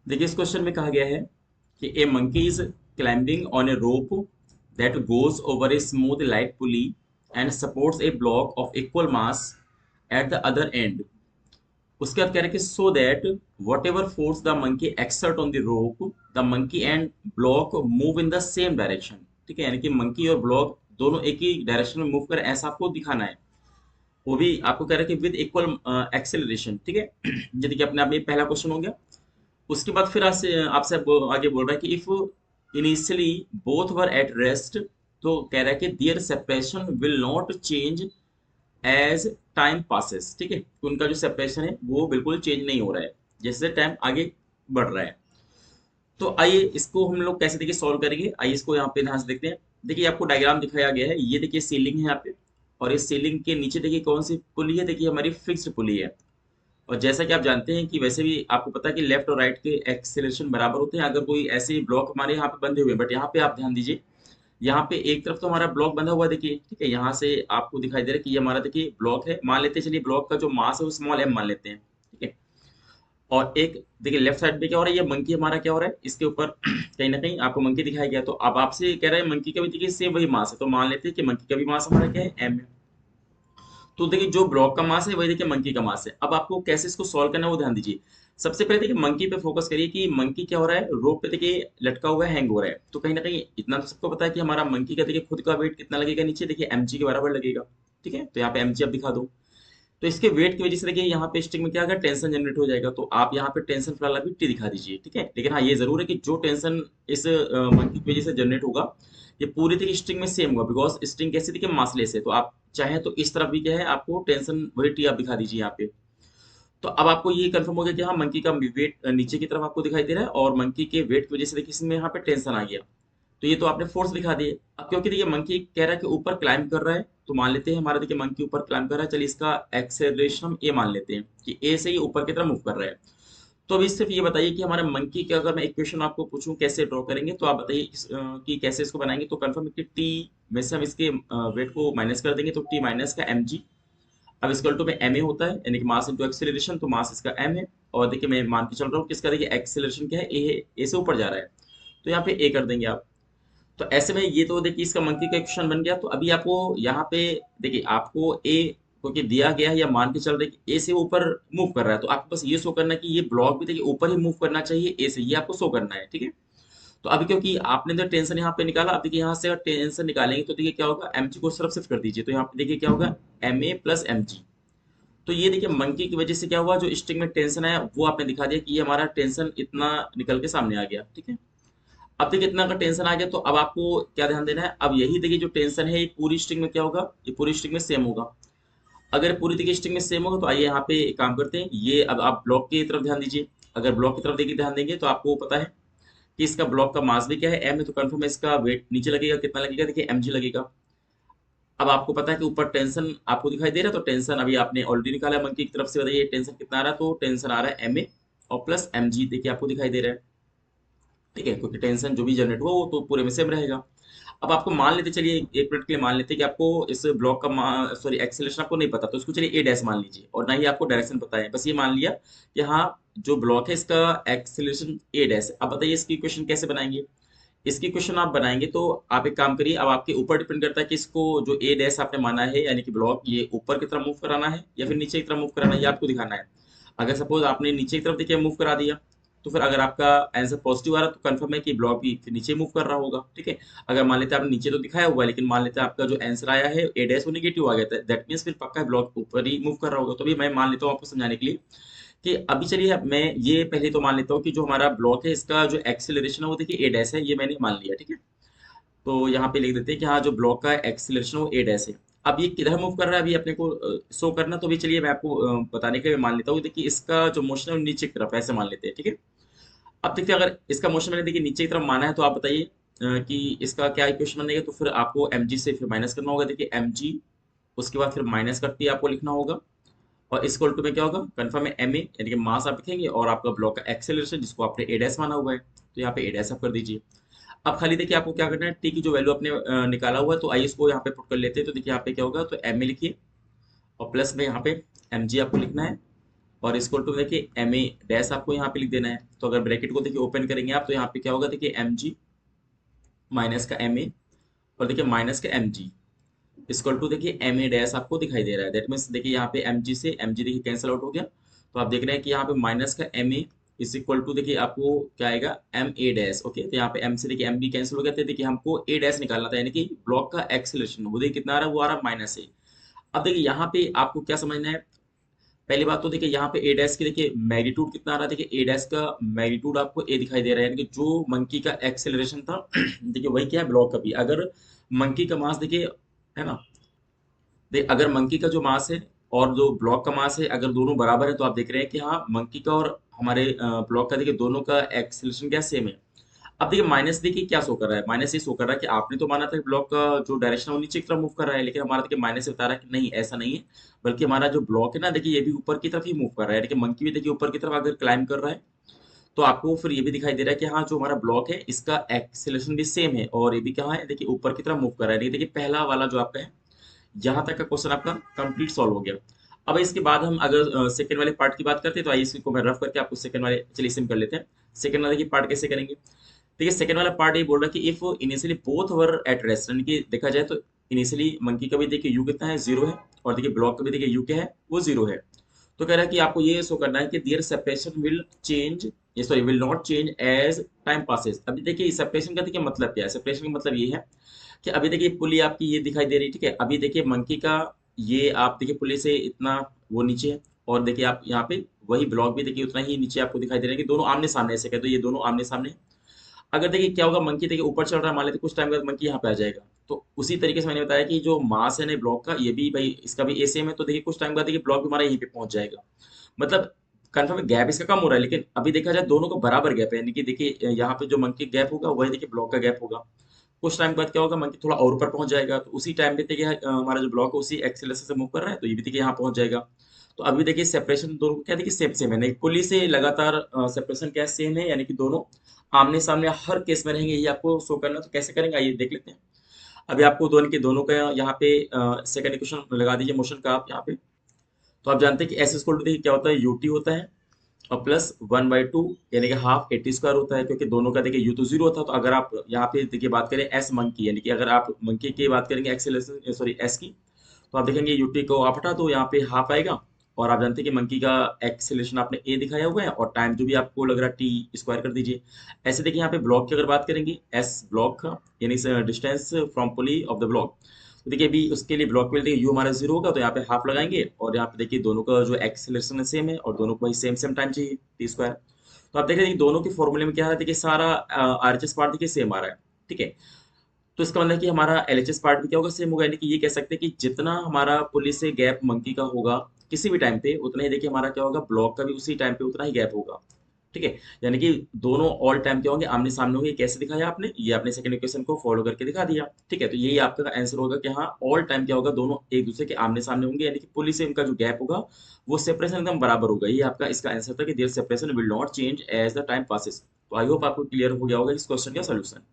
देखिए इस क्वेश्चन में कहा गया है कि a monkey is climbing on a rope that goes over a smooth light pulley and supports a block of equal mass at the other end. उसके बाद कह रहे हैं कि so that whatever force the monkey exert on the rope the monkey and block move in the same direction. ठीक है, यानी कि मंकी और ब्लॉक दोनों एक ही डायरेक्शन में मूव कर ऐसा आपको दिखाना है। वो भी आपको कह रहा है कि विद इक्वल एक्सेलरेशन। ठीक है जैसे कि अपने आप में पहला क्वेश्चन हो गया। उसके बाद फिर आपसे आपसे आगे बोल रहा है कि if initially both were at rest, तो कह रहा है कि their separation will not change as time passes. ठीक है, तो उनका जो सेपरेशन है वो बिल्कुल चेंज नहीं हो रहा है जैसे टाइम आगे बढ़ रहा है। तो आइए इसको हम लोग कैसे देखिए सॉल्व करेंगे। आइए इसको यहाँ पे ध्यान से देखते हैं। देखिए आपको डायग्राम दिखाया गया है, ये देखिए सीलिंग है यहाँ पे, और इस सीलिंग के नीचे देखिए कौन सी पुली है, देखिए हमारी फिक्स्ड पुली है। और जैसा कि आप जानते हैं कि वैसे भी आपको पता है कि लेफ्ट और राइट के एक्सेलरेशन बराबर होते हैं अगर कोई ऐसे ब्लॉक हमारे यहाँ पे बंधे हुए हैं। बट यहाँ पे आप ध्यान दीजिए, यहाँ पे एक तरफ तो हमारा ब्लॉक बंधा हुआ है, देखिए। ठीक है, यहाँ से आपको दिखाई दे रहा है कि ये हमारा देखिए ब्लॉक है। मान लेते हैं, चलिए ब्लॉक का जो मास है वो स्मॉल एम मान लेते हैं। ठीक है, और एक देखिए लेफ्ट साइड पे क्या हो रहा है, ये मंकी हमारा क्या हो रहा है, इसके ऊपर कहीं ना कहीं आपको मंकी दिखाया गया। तो अब आपसे कह रहा है मंकी का भी देखिए सेम वही मास है, तो मान लेते हैं कि मंकी का भी मास हमारा क्या है, एम है। तो देखिए जो ब्लॉक का मास है वही देखिए मंकी का मास है। अब आपको कैसे इसको सॉल्व करना है वो ध्यान दीजिए। सबसे पहले देखिए मंकी पे फोकस करिए कि मंकी क्या हो रहा है, रोप पे देखिए लटका हुआ है, हैंग हो रहा है। तो कहीं ना कहीं इतना तो सबको पता है कि हमारा मंकी का देखिए खुद का वेट कितना लगेगा, नीचे देखिए एमजी के बराबर लगेगा। ठीक है, तो यहाँ पे एमजी आप दिखा दो। तो इसके वेट की वजह से देखिए यहाँ पे स्ट्रिंग में क्या होगा, टेंशन जनरेट हो जाएगा। तो आप यहाँ पे टेंशन फिलहाल अभी टी दिखा दीजिए। ठीक है, लेकिन हाँ ये जरूर है कि जो टेंशन इस मंकी की वजह से जनरेट होगा ये पूरी तरीके स्ट्रिंग में सेम होगा, बिकॉज स्ट्रिंग कैसी थी कि मासलेस है। तो आप चाहे तो इस तरफ भी क्या है, आपको टेंशन वही टी आप दिखा दीजिए यहाँ पे। तो अब आपको ये कंफर्म हो गया कि हाँ मंकी का वेट नीचे की तरफ आपको दिखाई दे रहा है, और मंकी के वेट की वजह से देखिए इसमें यहाँ पे टेंशन आ गया। तो ये तो आपने फोर्स दिखा दिए। अब क्योंकि देखिए मंकी कह रहा है कि ऊपर क्लाइंब कर रहा है, तो मान लेते हैं हमारा देखिए मंकी ऊपर क्लाइंब कर रहा है। चलिए इसका एक्सेलरेशन हम ए मान लेते हैं कि ए से ही ऊपर की तरफ मूव कर रहा है। तो अभी सिर्फ ये बताइए कि हमारे मंकी का अगर मैं इक्वेशन आपको पूछूं कैसे ड्रॉ करेंगे, तो आप बताइए कि कैसे इसको बनाएंगे। तो कंफर्म है कि टी में से हम इसके वेट को माइनस कर देंगे, तो टी माइनस का एम जी। अब इसका टू में एम ए होता है, यानी कि मास इंटू एक्सेलरेशन, तो मास इसका एम है। और देखिए मैं मान के चल रहा हूँ किसका, देखिए एक्सेलरेशन क्या है, ए है, ए से ऊपर जा रहा है। तो यहाँ पे ए कर देंगे आप। तो ऐसे में ये तो देखिए इसका मंकी का इक्वेशन बन गया। तो अभी आपको यहाँ पे देखिए आपको ए क्योंकि दिया गया है या मान के चल रहे कि ए से ऊपर मूव कर रहा है, तो आपको बस ये शो करना है कि ये ब्लॉक भी देखिए ऊपर ही मूव करना चाहिए ए से, ये आपको शो करना है। ठीक है, तो अभी क्योंकि आपने तो टेंशन यहाँ पे निकाला, अब देखिए यहाँ से अगर टेंशन निकालेंगे तो देखिए क्या होगा, एम जी को सिर्फ शिफ्ट कर दीजिए। तो यहाँ पे देखिए क्या होगा, M A plus M G. तो ये देखिए मंकी की वजह से क्या हुआ, जो स्ट्रिंग में टेंशन आया वो आपने दिखा दिया कि ये हमारा टेंशन इतना निकल के सामने आ गया। ठीक है, अब देखिए इतना का टेंशन आ गया, तो अब आपको क्या ध्यान देना है। अब यही देखिए जो टेंशन है ये पूरी स्ट्रिंग में क्या होगा, ये पूरी स्ट्रिंग में सेम होगा। अगर पूरी देखिए स्ट्रिंग में सेम होगा तो आइए यहाँ पे एक काम करते हैं, ये अब आप ब्लॉक की तरफ ध्यान दीजिए। अगर ब्लॉक की तरफ देखिए ध्यान देंगे तो आपको पता है कि इसका ब्लॉक का मास भी क्या है, एम है। तो कंफर्म है इसका वेट नीचे लगेगा, कितना लगेगा, देखिए एम जी लगेगा। अब आपको पता है कि ऊपर टेंशन आपको दिखाई दे रहा है, तो टेंशन अभी आपने ऑलरेडी निकाला है मंकी की तरफ से। बताइए टेंशन कितना आ रहा है, तो टेंशन आ रहा है एम ए और प्लस एम जी, देखिए आपको दिखाई दे रहा है। ठीक है, क्योंकि टेंशन जो भी जनरेट हुआ वो तो पूरे में सेम रहेगा। अब आपको मान लेते, चलिए एक मिनट के लिए मान लेते हैं कि आपको इस ब्लॉक का सॉरी एक्सेलरेशन आपको नहीं पता, तो इसको चलिए ए डैश मान लीजिए, और ना ही आपको डायरेक्शन पता है, बस ये मान लिया कि हाँ जो ब्लॉक है इसका एक्सेलरेशन ए डैश है। अब बताइए इसकी इक्वेशन कैसे बनाएंगे। इसकी क्वेश्चन आप बनाएंगे तो आप एक काम करिए, अब आपके ऊपर डिपेंड करता है कि इसको जो ए डैश आपने माना है यानी कि ब्लॉक, ये ऊपर की तरफ मूव कराना है या फिर नीचे की तरफ मूव कराना है, ये आपको दिखाना है। अगर सपोज आपने नीचे की तरफ देखिए मूव करा दिया, तो फिर अगर आपका आंसर पॉजिटिव आ रहा है तो कंफर्म है कि ब्लॉक भी फिर नीचे मूव कर रहा होगा। ठीक है, अगर मान लेते हैं आपने नीचे तो दिखाया हुआ है, लेकिन मान लेते हैं आपका जो आंसर आया है ए डैश वो निगेटिव आ गया था, दैट मीन्स फिर पक्का ब्लॉक ऊपर ही मूव कर रहा होगा। तो भी मैं मान लेता हूँ आपको समझाने के लिए कि अभी चलिए मैं ये पहले तो मान लेता हूँ कि जो हमारा ब्लॉक है इसका जो एक्सेलरेशन है वो देखिए ए डैश है, ये मैंने मान लिया। ठीक है, तो यहाँ पे लिख देते हैं कि हाँ जो ब्लॉक का एक्सीलरेशन वो ए डैश है। अब ये किधर मूव कर रहा है अभी अपने को शो करना, तो भी चलिए मैं आपको बताने के लिए मान लेता हूँ। देखिए इसका जो मोशन है वो नीचे की तरफ ऐसे मान लेते हैं। ठीक है, अब देखिए अगर इसका मोशन मैंने देखिए नीचे की तरफ माना है, तो आप बताइए कि इसका क्या इक्वेशन बनेगा। तो फिर आपको एम जी से फिर माइनस करना होगा, देखिए एम जी, उसके बाद फिर माइनस करती आपको लिखना होगा, और इस इक्वल टू में क्या होगा, कन्फर्म है एम ए, यानी कि मास आप लिखेंगे और आपका ब्लॉक का एक्सेलरेशन जिसको आपने ए डैश माना हुआ है, तो यहाँ पे ए डैश आप कर दीजिए। अब खाली देखिए आपको क्या करना है, टी की जो वैल्यू आपने निकाला हुआ है, तो आइए इसको यहाँ पे पुट कर लेते हैं। तो देखिए यहाँ पे क्या होगा, तो एम ए लिखिए और प्लस में यहाँ पे एम जी आपको लिखना है, और इसको टू देखिए एम ए डैश आपको यहाँ पे लिख देना है। तो अगर ब्रैकेट को देखिए ओपन करेंगे आप तो यहाँ पे क्या होगा, देखिए एम जी माइनस का एम ए और देखिए माइनस का एम जी इक्वल टू देखिए एम ए डैश आपको दिखाई दे रहा है। दैट मीन्स देखिए यहाँ पे एम जी से एम जी देखिए कैंसिल आउट हो गया। तो आप देख रहे हैं कि यहाँ पे माइनस का M A is equal to देखिए आपको क्या आएगा, एम ए डैश। ओके, तो यहाँ पे एम से देखिए एम बी कैंसिल हो गया, तो देखिए हमको ए डैश निकालना था, यानी कि ब्लॉक का एक्सेलरेशन वो देखिए कितना आ रहा है, वो आ रहा है माइनस ए। अब देखिए यहाँ पे आपको क्या समझना है, पहली बात तो देखिए यहाँ पे ए डैश की देखिए मैग्नीट्यूड कितना आ रहा है, देखिए ए डैश का मैग्नीट्यूड आपको ए दिखाई दे रहा है, यानी कि जो मंकी का एक्सेलरेशन था देखिए वही क्या है, ब्लॉक का भी। अगर मंकी का मास देखिए, है ना, देख अगर मंकी का जो मास है और जो ब्लॉक का मास है अगर दोनों बराबर है तो आप देख रहे हैं कि हाँ मंकी का और हमारे ब्लॉक का देखिए दोनों का एक्सेलरेशन क्या सेम है। अब देखिए माइनस देखिए क्या शो कर रहा है, माइनस ये शो कर रहा है कि आपने तो माना था कि ब्लॉक का जो डायरेक्शन है वो नीचे की तरफ मूव कर रहा है, लेकिन हमारा देखिए माइनस से बता रहा है कि नहीं ऐसा नहीं है, बल्कि हमारा जो ब्लॉक है ना देखिए ये भी ऊपर की तरफ ही मूव कर रहा है। देखिए मंकी भी देखिए ऊपर की तरफ अगर क्लाइम कर रहा है तो आपको फिर ये भी दिखाई दे रहा है कि हाँ जो हमारा ब्लॉक है इसका एक्सेलरेशन भी सेम है और ये भी कहाँ है, देखिए ऊपर की तरफ मूव कर रहा है। देखिए पहला वाला जो आपका है यहाँ तक का क्वेश्चन आपका कंप्लीट सॉल्व हो गया। अब इसके बाद हम अगर सेकंड वाले पार्ट की बात करते हैं तो आइए इसको मैं रफ करके आपको सेकंड वाले चलिए सिम कर लेते हैं। सेकंड वाले की पार्ट कैसे करेंगे, देखिए सेकंड वाला पार्ट ये बोल रहा है कि if initially both were at rest, यानी कि देखा जाए तो इनिशियली मंकी का भी देखिए यू कितना है, जीरो है, और देखिए ब्लॉक का भी देखिए यू क्या है, वो जीरो है। तो कह रहा है कि आपको ये शो करना है कि देयर सेपरेशन विल चेंज, ये sorry will not change as time passes. अभी देखिए सेपरेशन का देखिए मतलब क्या है, सेपरेशन का मतलब ये है कि अभी देखिए पुली आपकी ये दिखाई दे रही है, ठीक है, अभी देखिए मंकी का ये आप देखिए पुली से इतना वो नीचे है, और देखिए आप यहाँ पे वही ब्लॉक भी देखिए उतना ही नीचे आपको दिखाई दे रहा है कि दोनों आमने सामने, ऐसे कह तो ये दोनों आमने सामने हैं। अगर देखिए क्या होगा, मंकी देखिए ऊपर चल रहा है, मान लेते कुछ टाइम बाद मंकी यहाँ पे आ जाएगा, तो उसी तरीके से मैंने बताया कि जो मास है ना ब्लॉक का ये भी भाई इसका भी ए सेम है, तो देखिए कुछ टाइम बाद देखिए ब्लॉक भी हमारा यहीं पे पहुंच जाएगा। मतलब कन्फर्म गैप इसका कम हो रहा है, लेकिन अभी देखा जाए दोनों का बराबर गैप है, यानी कि देखिए यहाँ पे जो मंकी गैप होगा वही देखिए ब्लॉक का गैप होगा। कुछ टाइम बाद क्या होगा, मंकी थोड़ा और ऊपर पहुंच जाएगा, तो उसी टाइम पे देखिए हमारा जो ब्लॉक है उसी एक्सेलरेशन से मूव कर रहा है, तो ये भी देखिए यहाँ पहुंच जाएगा। तो अभी देखिए सेपरेशन दोनों को क्या देखिए सेम सेम है, नहीं पुली से लगातार सेपरेशन क्या सेम है, यानी कि दोनों आमने सामने हर केस में रहेंगे, ये आपको शो करना है। तो कैसे करेंगे आइए देख लेते हैं। अभी आपको दोनों के दोनों का यहाँ पे सेकंड इक्वेशन लगा दीजिए मोशन का आप यहाँ पे। तो आप जानते हैं कि एस इक्वल टू देखिए क्या होता है, यूटी होता है और प्लस 1/2 यानी कि हाफ एटी स्क्वायर होता है, क्योंकि दोनों का देखिए यू तो जीरो था। तो अगर आप यहाँ पे देखिए बात करें एस मंकी, यानी कि अगर आप मंकी की बात करेंगे एक्सेलरेशन सॉरी एस की, तो आप देखेंगे यूटी को आप हटा तो यहाँ पे हाफ आएगा। और आप जानते हैं कि मंकी का एक्सेलरेशन आपने ए दिखाया हुआ है और टाइम जो भी आपको लग रहा है टी स्क्वायर कर दीजिए। ऐसे देखिए यहाँ पे ब्लॉक की अगर बात करेंगे एस ब्लॉक का यानी distance from pulley of the block, तो देखिए अभी उसके लिए ब्लॉक पे देखिए यू हमारा जीरो होगा, तो यहाँ पे हाफ लगाएंगे और यहाँ पे देखिए दोनों का जो एक्सेलरेशन है सेम है और दोनों को सेम सेम टाइम चाहिए टी स्क्वायर। तो आप देख रहे हैं कि दोनों के फॉर्मूले में क्या है, देखिए सारा आरएचएस पार्ट देखिए सेम आ रहा है, ठीक है। तो इसका मतलब है कि हमारा एलएचएस पार्ट भी क्या होगा, सेम होगा, यानी कि ये कह सकते हैं कि जितना हमारा पुली से गैप मंकी का होगा किसी भी टाइम पे, उतना ही देखिए हमारा क्या होगा ब्लॉक का भी उसी टाइम पे उतना ही गैप होगा, ठीक है। यानी कि दोनों ऑल टाइम क्या होंगे, आमने सामने होंगे। कैसे दिखाया आपने, ये आपने सेकंड इक्वेशन को फॉलो करके दिखा दिया, ठीक है। तो यही आपका आंसर होगा कि हाँ ऑल टाइम क्या होगा, दोनों एक दूसरे के आमने सामने होंगे, यानी कि पुली से इनका जो गैप होगा वो सेपरेशन एकदम बराबर होगा। ये आपका इसका आंसर था कि their separation will not change as the time passes. तो आई होप आपको क्लियर हो गया होगा इस क्वेश्चन का सोल्यूशन।